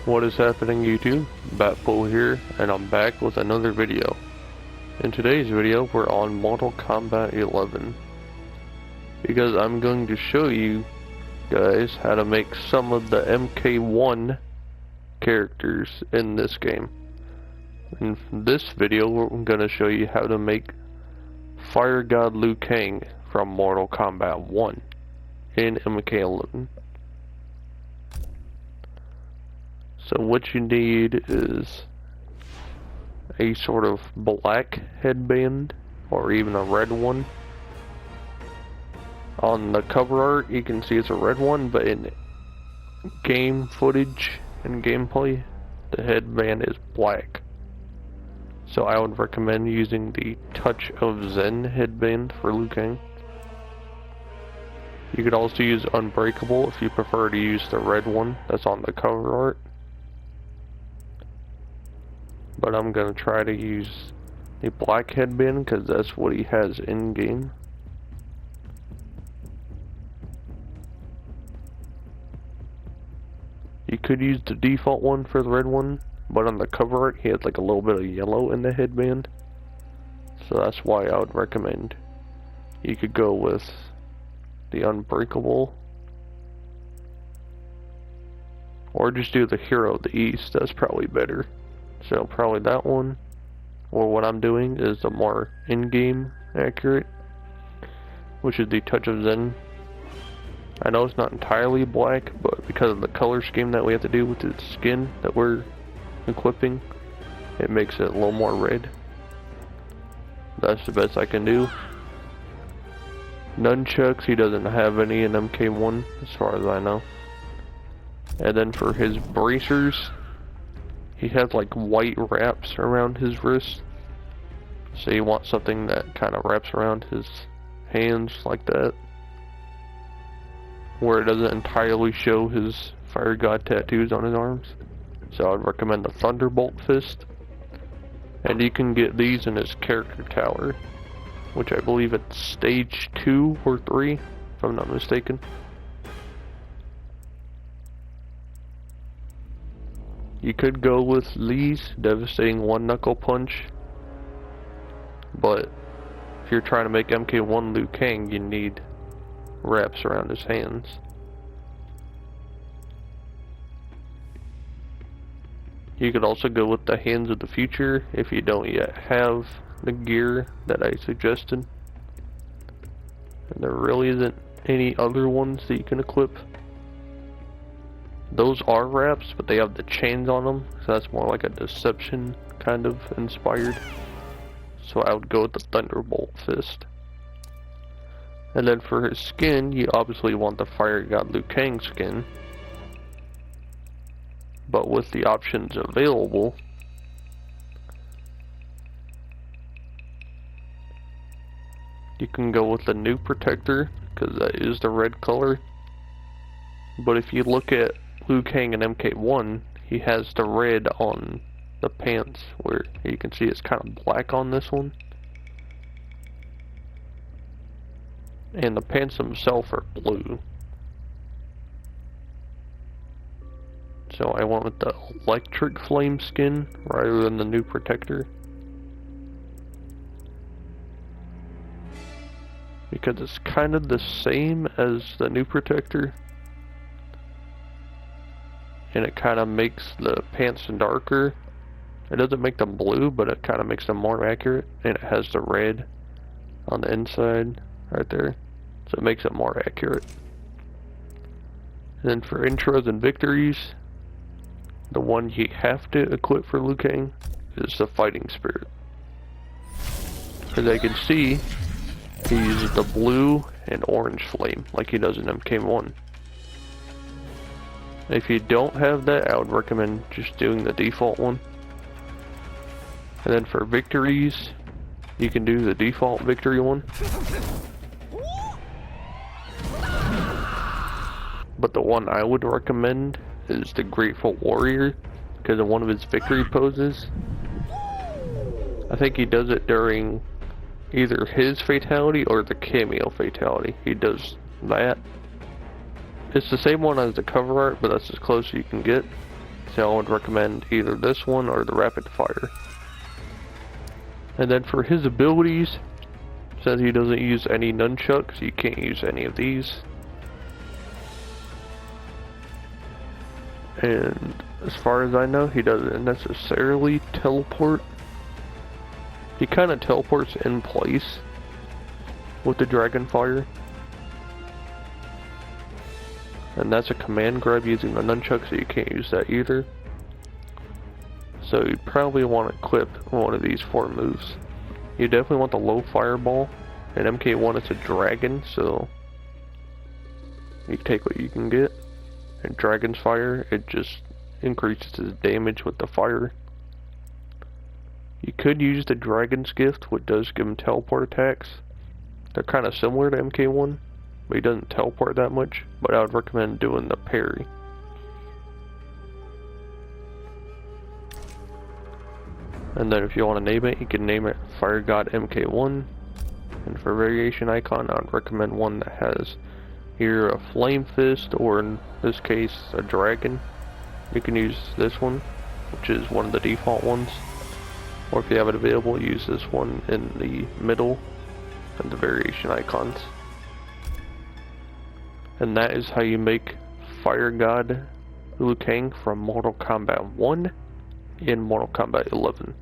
What is happening, YouTube? Batpool here, and I'm back with another video. In today's video, we're on Mortal Kombat 11. Because I'm going to show you guys how to make some of the MK1 characters in this game. In this video, we're going to show you how to make Fire God Liu Kang from Mortal Kombat 1 in MK11. So what you need is a sort of black headband, or even a red one. On the cover art you can see it's a red one, but in game footage and gameplay the headband is black. So I would recommend using the Touch of Zen headband for Liu Kang. You could also use Unbreakable if you prefer to use the red one that's on the cover art. But I'm going to try to use a black headband because that's what he has in game. You could use the default one for the red one, but on the cover art he has like a little bit of yellow in the headband. So that's why I would recommend you could go with the Unbreakable. Or just do the Hero of the East, that's probably better. So probably that one, or what I'm doing is the more in-game accurate, which is the Touch of Zen. I know it's not entirely black, but because of the color scheme that we have to do with the skin that we're equipping, it makes it a little more red. That's the best I can do. Nunchucks, he doesn't have any in MK1 as far as I know. And then for his bracers, he has like white wraps around his wrist, so you want something that kind of wraps around his hands like that, where it doesn't entirely show his Fire God tattoos on his arms. So I would recommend the Thunderbolt Fist, and you can get these in his character tower, which I believe it's stage 2 or 3 if I'm not mistaken. You could go with Lee's devastating one knuckle punch, but if you're trying to make MK1 Liu Kang, you need wraps around his hands. You could also go with the Hands of the Future if you don't yet have the gear that I suggested. And there really isn't any other ones that you can equip. Those are wraps, but they have the chains on them, so that's more like a deception kind of inspired. So I would go with the Thunderbolt Fist. And then for his skin, you obviously want the Fire God Liu Kang skin. But with the options available, you can go with the New Protector, because that is the red color. But if you look at Liu Kang in MK1, he has the red on the pants, where you can see it's kind of black on this one. And the pants themselves are blue. So I went with the Electric Flame skin rather than the New Protector, because it's kind of the same as the New Protector, and it kind of makes the pants darker. It doesn't make them blue, but it kind of makes them more accurate, and it has the red on the inside right there, so it makes it more accurate. And then for intros and victories, the one you have to equip for Liu Kang is the Fighting Spirit. As I can see, he uses the blue and orange flame like he does in MK1. If you don't have that, I would recommend just doing the default one. And then for victories, you can do the default victory one. But the one I would recommend is the Grateful Warrior, because in one of his victory poses, I think he does it during either his fatality or the cameo fatality. He does that. It's the same one as the cover art, but that's as close as you can get. So I would recommend either this one or the rapid fire. And then for his abilities, since he doesn't use any nunchucks, you can't use any of these. And as far as I know, he doesn't necessarily teleport. He kind of teleports in place with the dragon fire. And that's a command grab using the nunchuck, so you can't use that either. So you probably want to equip one of these 4 moves. You definitely want the low fireball. In MK1 it's a dragon, so you take what you can get. And dragon's fire, it just increases his damage with the fire. You could use the dragon's gift, which does give him teleport attacks. They're kind of similar to MK1, but he doesn't teleport that much. But I would recommend doing the parry. And then if you want to name it, you can name it Fire God MK1. And for variation icon, I would recommend one that has either a flame fist, or in this case, a dragon. You can use this one, which is one of the default ones. Or if you have it available, use this one in the middle and the variation icons. And that is how you make Fire God Kang from Mortal Kombat 1 in Mortal Kombat 11.